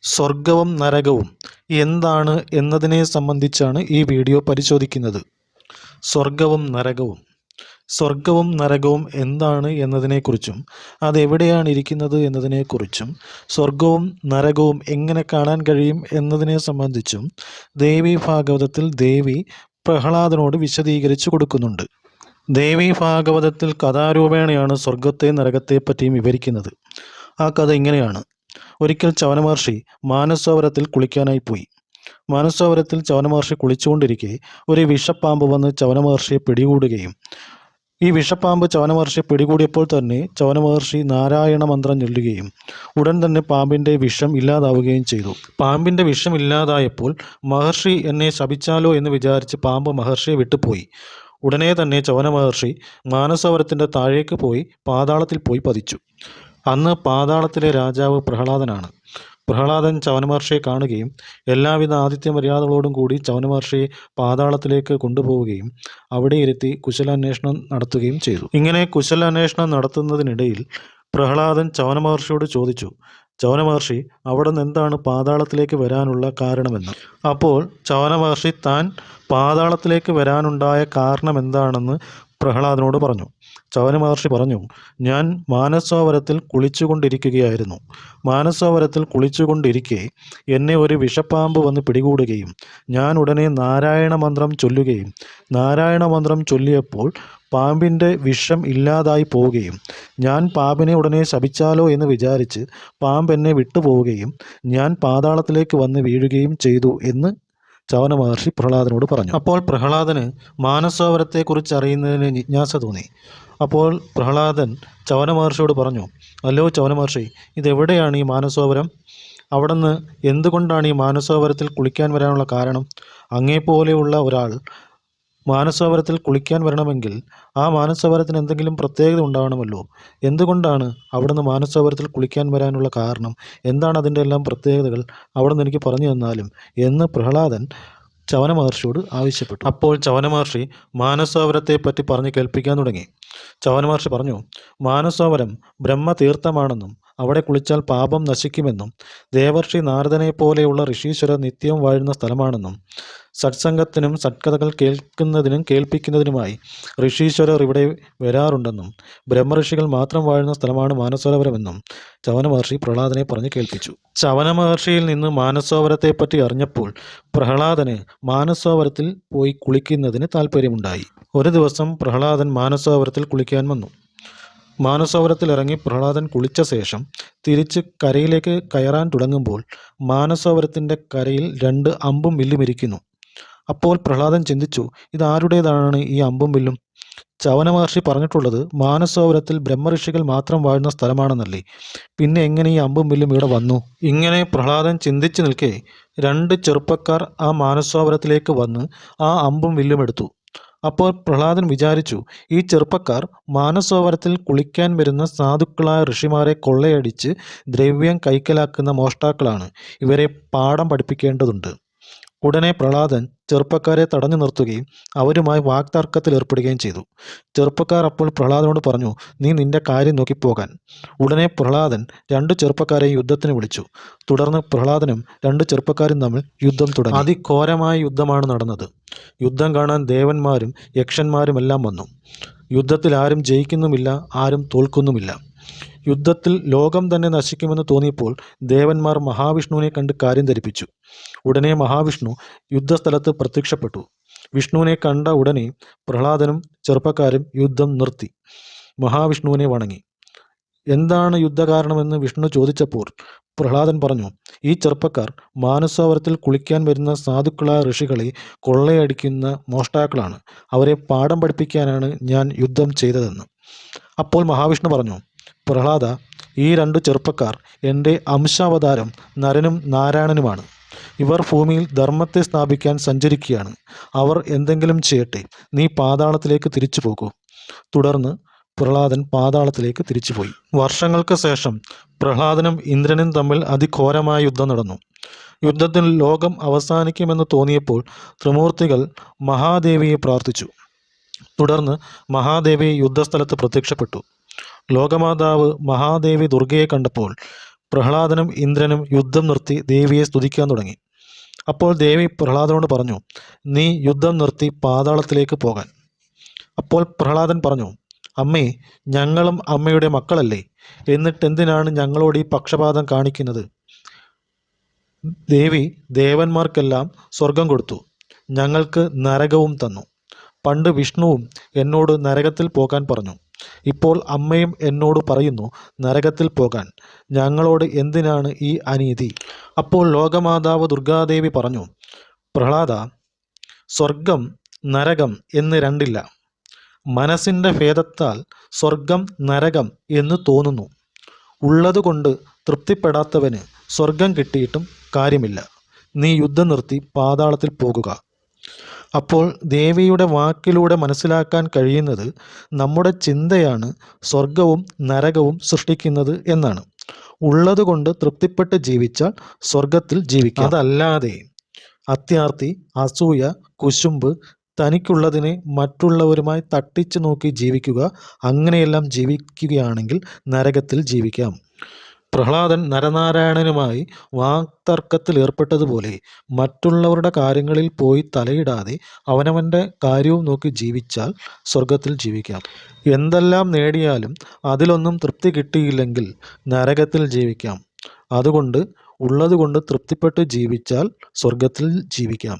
സ്വർഗവും നരകവും എന്താണ് എന്നതിനെ സംബന്ധിച്ചാണ് ഈ വീഡിയോ പരിശോധിക്കുന്നത്. സ്വർഗവും നരകവും എന്താണ് എന്നതിനെക്കുറിച്ചും അതെവിടെയാണ് ഇരിക്കുന്നത് എന്നതിനെക്കുറിച്ചും സ്വർഗവും നരകവും എങ്ങനെ കാണാൻ കഴിയും എന്നതിനെ സംബന്ധിച്ചും ദേവി ഭാഗവതത്തിൽ ദേവി പ്രഹ്ലാദനോട് വിശദീകരിച്ചു കൊടുക്കുന്നുണ്ട്. ദേവി ഭാഗവതത്തിൽ കഥാരൂപേണയാണ് സ്വർഗത്തെ നരകത്തെപ്പറ്റിയും വിവരിക്കുന്നത്. ആ കഥ ഇങ്ങനെയാണ്. ഒരിക്കൽ ചവനമഹർഷി മാനസരോവരത്തിൽ കുളിക്കാനായി പോയി. മാനസരോവരത്തിൽ ചവനമഹർഷി കുളിച്ചുകൊണ്ടിരിക്കെ ഒരു വിഷപ്പാമ്പ് വന്ന് ചവനമഹർഷിയെ പിടികൂടുകയും ഈ വിഷപ്പാമ്പ് ചവനമഹർഷിയെ പിടികൂടിയപ്പോൾ തന്നെ ചവനമഹർഷി നാരായണ മന്ത്രം ചൊല്ലുകയും ഉടൻ തന്നെ പാമ്പിൻ്റെ വിഷം ഇല്ലാതാവുകയും ചെയ്തു. പാമ്പിൻ്റെ വിഷം ഇല്ലാതായപ്പോൾ മഹർഷി എന്നെ ശപിച്ചാലോ എന്ന് വിചാരിച്ച് പാമ്പ് മഹർഷിയെ വിട്ടുപോയി. ഉടനെ തന്നെ ചവനമഹർഷി മാനസരോവരത്തിൻ്റെ താഴേക്ക് പോയി പാതാളത്തിൽ പോയി പതിച്ചു. അന്ന് പാതാളത്തിലെ രാജാവ് പ്രഹ്ലാദനാണ്. പ്രഹ്ലാദൻ ചവനമഹർഷിയെ കാണുകയും എല്ലാവിധ ആതിഥ്യ മര്യാദകളോടും കൂടി ചവനമഹർഷിയെ പാതാളത്തിലേക്ക് കൊണ്ടുപോവുകയും അവിടെ ഇരുത്തി കുശലാന്വേഷണം നടത്തുകയും ചെയ്തു. ഇങ്ങനെ കുശലാന്വേഷണം നടത്തുന്നതിനിടയിൽ പ്രഹ്ലാദൻ ചവനമഹർഷിയോട് ചോദിച്ചു, ചവനമഹർഷി അവിടെ നിന്ന് എന്താണ് പാതാളത്തിലേക്ക് വരാനുള്ള കാരണമെന്ന്. അപ്പോൾ ചവനമഹർഷി താൻ പാതാളത്തിലേക്ക് വരാനുണ്ടായ കാരണം എന്താണെന്ന് പ്രഹ്ലാദനോട് പറഞ്ഞു. ചവനമഹർഷി പറഞ്ഞു, ഞാൻ മാനസരോവരത്തിൽ കുളിച്ചുകൊണ്ടിരിക്കുകയായിരുന്നു. മാനസരോവരത്തിൽ കുളിച്ചുകൊണ്ടിരിക്കെ എന്നെ ഒരു വിഷപ്പാമ്പ് വന്ന് പിടികൂടുകയും ഞാൻ ഉടനെ നാരായണ മന്ത്രം ചൊല്ലുകയും നാരായണ മന്ത്രം ചൊല്ലിയപ്പോൾ പാമ്പിൻ്റെ വിഷം ഇല്ലാതായി പോവുകയും ഞാൻ പാമ്പിനെ ഉടനെ ശപിച്ചാലോ എന്ന് വിചാരിച്ച് പാമ്പ് എന്നെ വിട്ടുപോവുകയും ഞാൻ പാതാളത്തിലേക്ക് വന്ന് വീഴുകയും ചെയ്തു എന്ന് ചവനമഹർഷി പ്രഹ്ലാദനോട് പറഞ്ഞു. അപ്പോൾ പ്രഹ്ലാദന് മാനസരോവരത്തെക്കുറിച്ച് അറിയുന്നതിന് ജിജ്ഞാസ തോന്നി. അപ്പോൾ പ്രഹ്ലാദൻ ചവനമഹർഷിയോട് പറഞ്ഞു, അല്ലോ ചവനമഹർഷി, ഇതെവിടെയാണ് ഈ മാനസരോവരം? അവിടുന്ന് എന്തുകൊണ്ടാണ് ഈ മാനസരോവരത്തിൽ കുളിക്കാൻ വരാനുള്ള കാരണം? അങ്ങേപ്പോലെയുള്ള ഒരാൾ മാനസരോവരത്തിൽ കുളിക്കാൻ വരണമെങ്കിൽ ആ മാനസരോവരത്തിന് എന്തെങ്കിലും പ്രത്യേകത ഉണ്ടാവണമല്ലോ. എന്തുകൊണ്ടാണ് അവിടുന്ന് മാനസരോവരത്തിൽ കുളിക്കാൻ വരാനുള്ള കാരണം? എന്താണ് അതിൻ്റെ എല്ലാം പ്രത്യേകതകൾ? അവിടുന്ന് എനിക്ക് പറഞ്ഞു തന്നാലും എന്ന് പ്രഹ്ലാദൻ ചവനമഹർഷിയോട് ആവശ്യപ്പെട്ടു. അപ്പോൾ ചവനമഹർഷി മാനസരോവരത്തെപ്പറ്റി പറഞ്ഞ് കേൾപ്പിക്കാൻ തുടങ്ങി. ചവനമഹർഷി പറഞ്ഞു, മാനസരോവരം ബ്രഹ്മതീർത്ഥമാണെന്നും അവിടെ കുളിച്ചാൽ പാപം നശിക്കുമെന്നും ദേവർഷി നാരദനെ പോലെയുള്ള ഋഷീശ്വരർ നിത്യവും വാഴുന്ന സ്ഥലമാണെന്നും സത്സംഗത്തിനും സത്കഥകൾ കേൾക്കുന്നതിനും കേൾപ്പിക്കുന്നതിനുമായി ഋഷീശ്വരർ ഇവിടെ വരാറുണ്ടെന്നും ബ്രഹ്മഋഷികൾ മാത്രം വാഴുന്ന സ്ഥലമാണ് മാനസരോവരമെന്നും ചവനമഹർഷി പ്രഹ്ലാദനെ പറഞ്ഞ് കേൾപ്പിച്ചു. ചവനമഹർഷിയിൽ നിന്ന് മാനസരോവരത്തെപ്പറ്റി അറിഞ്ഞപ്പോൾ പ്രഹ്ലാദന് മാനസരോവരത്തിൽ പോയി കുളിക്കുന്നതിന് താല്പര്യമുണ്ടായി. ഒരു ദിവസം പ്രഹ്ലാദൻ മാനസരോവരത്തിൽ കുളിക്കാൻ വന്നു. മാനസരോവരത്തിൽ ഇറങ്ങി പ്രഹ്ലാദൻ കുളിച്ച ശേഷം തിരിച്ച് കരയിലേക്ക് കയറാൻ തുടങ്ങുമ്പോൾ മാനസരോവരത്തിൻ്റെ കരയിൽ 2 അമ്പും വില്ലും ഇരിക്കുന്നു. അപ്പോൾ പ്രഹ്ലാദൻ ചിന്തിച്ചു, ഇതാരുടേതാണ് ഈ അമ്പും വില്ലും? ചവനമഹർഷി പറഞ്ഞിട്ടുള്ളത് മാനസരോവരത്തിൽ ബ്രഹ്മഋഷികൾ മാത്രം വാഴുന്ന സ്ഥലമാണെന്നല്ലേ, പിന്നെ എങ്ങനെ ഈ അമ്പും വില്ലും ഇവിടെ വന്നു? ഇങ്ങനെ പ്രഹ്ലാദൻ ചിന്തിച്ചു നിൽക്കെ 2 ചെറുപ്പക്കാർ ആ മാനസരോവരത്തിലേക്ക് വന്ന് ആ അമ്പും വില്ലും എടുത്തു. അപ്പോൾ പ്രഹ്ലാദൻ വിചാരിച്ചു, ഈ ചെറുപ്പക്കാർ മാനസരോവരത്തിൽ കുളിക്കാൻ വരുന്ന സാധുക്കളായ ഋഷിമാരെ കൊള്ളയടിച്ച് ദ്രവ്യം കൈക്കലാക്കുന്ന മോഷ്ടാക്കളാണ്. ഇവരെ പാഠം പഠിപ്പിക്കേണ്ടതുണ്ട്. ഉടനെ പ്രഹ്ലാദൻ ചെറുപ്പക്കാരെ തടഞ്ഞു നിർത്തുകയും അവരുമായി വാക്തർക്കത്തിൽ ഏർപ്പെടുകയും ചെയ്തു. ചെറുപ്പക്കാർ അപ്പോൾ പ്രഹ്ലാദനോട് പറഞ്ഞു, നീ നിന്റെ കാര്യം നോക്കിപ്പോകാൻ. ഉടനെ പ്രഹ്ലാദൻ 2 ചെറുപ്പക്കാരെയും യുദ്ധത്തിന് വിളിച്ചു. തുടർന്ന് പ്രഹ്ലാദനും 2 ചെറുപ്പക്കാരും തമ്മിൽ യുദ്ധം തുടങ്ങി. അതിഘോരമായ യുദ്ധമാണ് നടന്നത്. യുദ്ധം കാണാൻ ദേവന്മാരും യക്ഷന്മാരും എല്ലാം വന്നു. യുദ്ധത്തിൽ ആരും ജയിക്കുന്നുമില്ല, ആരും തോൽക്കുന്നുമില്ല. യുദ്ധത്തിൽ ലോകം തന്നെ നശിക്കുമെന്ന് തോന്നിയപ്പോൾ ദേവന്മാർ മഹാവിഷ്ണുവിനെ കണ്ട് കാര്യം ധരിപ്പിച്ചു. ഉടനെ മഹാവിഷ്ണു യുദ്ധസ്ഥലത്ത് പ്രത്യക്ഷപ്പെട്ടു. വിഷ്ണുവിനെ കണ്ട ഉടനെ പ്രഹ്ലാദനും ചെറുപ്പക്കാരും യുദ്ധം നിർത്തി മഹാവിഷ്ണുവിനെ വണങ്ങി. എന്താണ് യുദ്ധകാരണമെന്ന് വിഷ്ണു ചോദിച്ചപ്പോൾ പ്രഹ്ലാദൻ പറഞ്ഞു, ഈ ചെറുപ്പക്കാർ മാനസരോവരത്തിൽ കുളിക്കാൻ വരുന്ന സാധുക്കളായ ഋഷികളെ കൊള്ളയടിക്കുന്ന മോഷ്ടാക്കളാണ്. അവരെ പാഠം പഠിപ്പിക്കാനാണ് ഞാൻ യുദ്ധം ചെയ്തതെന്ന്. അപ്പോൾ മഹാവിഷ്ണു പറഞ്ഞു, പ്രഹ്ലാദ, ഈ 2 ചെറുപ്പക്കാർ എൻ്റെ അംശാവതാരം നരനും നാരായണനുമാണ്. ഇവർ ഭൂമിയിൽ ധർമ്മത്തെ സ്ഥാപിക്കാൻ സഞ്ചരിക്കുകയാണ്. അവർ എന്തെങ്കിലും ചെയ്യട്ടെ, നീ പാതാളത്തിലേക്ക് തിരിച്ചു പോകൂ. തുടർന്ന് പ്രഹ്ലാദൻ പാതാളത്തിലേക്ക് തിരിച്ചുപോയി. വർഷങ്ങൾക്ക് ശേഷം പ്രഹ്ലാദനും ഇന്ദ്രനും തമ്മിൽ അതിഘോരമായ യുദ്ധം നടന്നു. യുദ്ധത്തിൽ ലോകം അവസാനിക്കുമെന്ന് തോന്നിയപ്പോൾ ത്രിമൂർത്തികൾ മഹാദേവിയെ പ്രാർത്ഥിച്ചു. തുടർന്ന് മഹാദേവി യുദ്ധസ്ഥലത്ത് പ്രത്യക്ഷപ്പെട്ടു. ലോകമാതാവ് മഹാദേവി ദുർഗയെ കണ്ടപ്പോൾ പ്രഹ്ലാദനും ഇന്ദ്രനും യുദ്ധം നിർത്തി ദേവിയെ സ്തുതിക്കാൻ തുടങ്ങി. അപ്പോൾ ദേവി പ്രഹ്ലാദനോട് പറഞ്ഞു, നീ യുദ്ധം നിർത്തി പാതാളത്തിലേക്ക് പോകാൻ. അപ്പോൾ പ്രഹ്ലാദൻ പറഞ്ഞു, അമ്മേ, ഞങ്ങളും അമ്മയുടെ മക്കളല്ലേ, എന്നിട്ടെന്തിനാണ് ഞങ്ങളോട് ഈ പക്ഷപാതം കാണിക്കുന്നത്? ദേവി ദേവന്മാർക്കെല്ലാം സ്വർഗം കൊടുത്തു, ഞങ്ങൾക്ക് നരകവും തന്നു. പണ്ട് വിഷ്ണുവും എന്നോട് നരകത്തിൽ പോകാൻ പറഞ്ഞു. ഇപ്പോൾ അമ്മയും എന്നോട് പറയുന്നു നരകത്തിൽ പോകാൻ. ഞങ്ങളോട് എന്തിനാണ് ഈ അനീതി? അപ്പോൾ ലോകമാതാവ് ദുർഗാദേവി പറഞ്ഞു, പ്രഹ്ലാദ, സ്വർഗം നരകം എന്ന് രണ്ടില്ല. മനസ്സിൻ്റെ ഭേദത്താൽ സ്വർഗം നരകം എന്ന് തോന്നുന്നു. ഉള്ളതുകൊണ്ട് തൃപ്തിപ്പെടാത്തവന് സ്വർഗം കിട്ടിയിട്ടും കാര്യമില്ല. നീ യുദ്ധം നിർത്തി പാതാളത്തിൽ പോകുക. അപ്പോൾ ദേവിയുടെ വാക്കിലൂടെ മനസ്സിലാക്കാൻ കഴിയുന്നത് നമ്മുടെ ചിന്തയാണ് സ്വർഗവും നരകവും സൃഷ്ടിക്കുന്നത് എന്നാണ്. ഉള്ളതുകൊണ്ട് തൃപ്തിപ്പെട്ട് ജീവിച്ചാൽ സ്വർഗത്തിൽ ജീവിക്കാം. അതല്ലാതെ അത്യാർത്തി, അസൂയ, കുശുമ്പ്, തനിക്കുള്ളതിനെ മറ്റുള്ളവരുമായി തട്ടിച്ചു നോക്കി ജീവിക്കുക, അങ്ങനെയെല്ലാം ജീവിക്കുകയാണെങ്കിൽ നരകത്തിൽ ജീവിക്കാം. പ്രഹ്ലാദൻ നരനാരായണനുമായി വാക്തർക്കത്തിൽ ഏർപ്പെട്ടതുപോലെ മറ്റുള്ളവരുടെ കാര്യങ്ങളിൽ പോയി തലയിടാതെ അവനവൻ്റെ കാര്യവും നോക്കി ജീവിച്ചാൽ സ്വർഗത്തിൽ ജീവിക്കാം. എന്തെല്ലാം നേടിയാലും അതിലൊന്നും തൃപ്തി കിട്ടിയില്ലെങ്കിൽ നരകത്തിൽ ജീവിക്കാം. അതുകൊണ്ട് ഉള്ളതുകൊണ്ട് തൃപ്തിപ്പെട്ട് ജീവിച്ചാൽ സ്വർഗത്തിൽ ജീവിക്കാം.